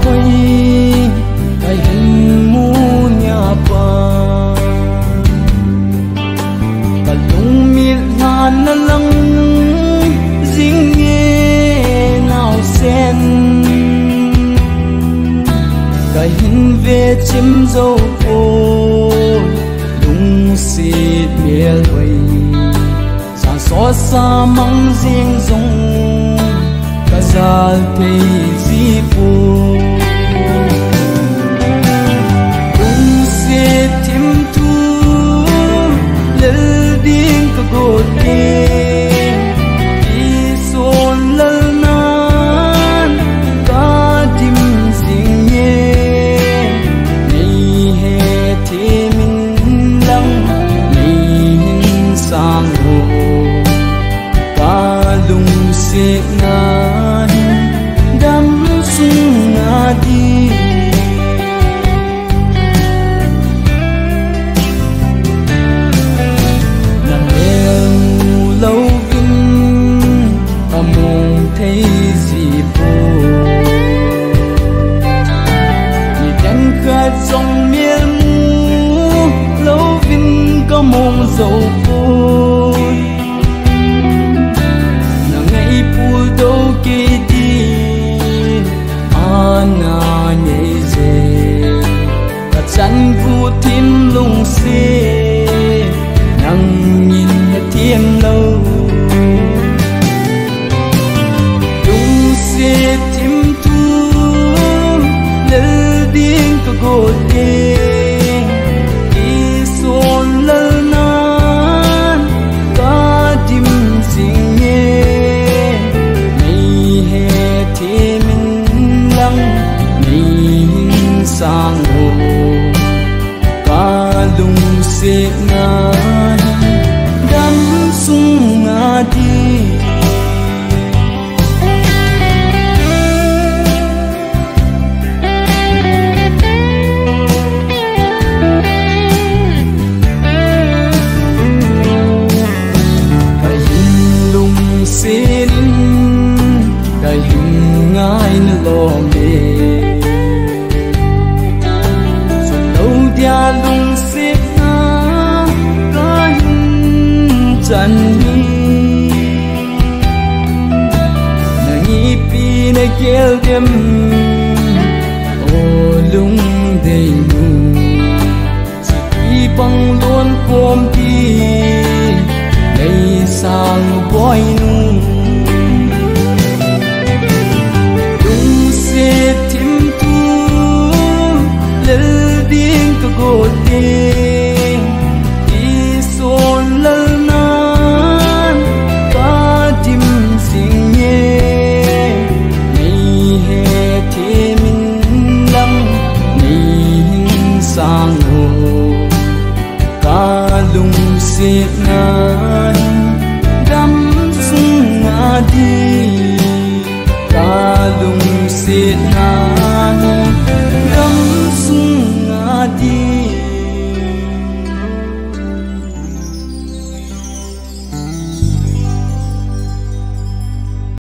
hoi ai hình mu nhà pa cả lung miệt ngàn na lăng dinh nghe nào sen cả hình về chim dâu cô lung xịt bia lôi sang xóa xa măng riêng rong cả gia thầy di phu lung xịt thim thu lel điên cả gột điên đi xôn lel nan cả dim riêng nhé này hè thế mình lăng này sang hồ cả lung xịt na đắm sung na đi nàng em lâu vinh ta mong thấy gì vô vì chẳng khát trong miên mu lâu vinh có mong dấu vui nàng ngày buổi đâu kia đi ana nhảy dê cả chân vu thêm lung xê nắng nhìn thêm lâu lung xê thêm thu lel điên cả gột điên đi xôn lel nan cả dim xinh nhé này hè thế mình lăng này sang hồ cả lung xịt na đắm sung na đi cái hình lung xịt cái hình ngài lo mê dia lung xịt na cái chân hi na nghi pi na kêu dem o lung dei nu chỉ pi bang luôn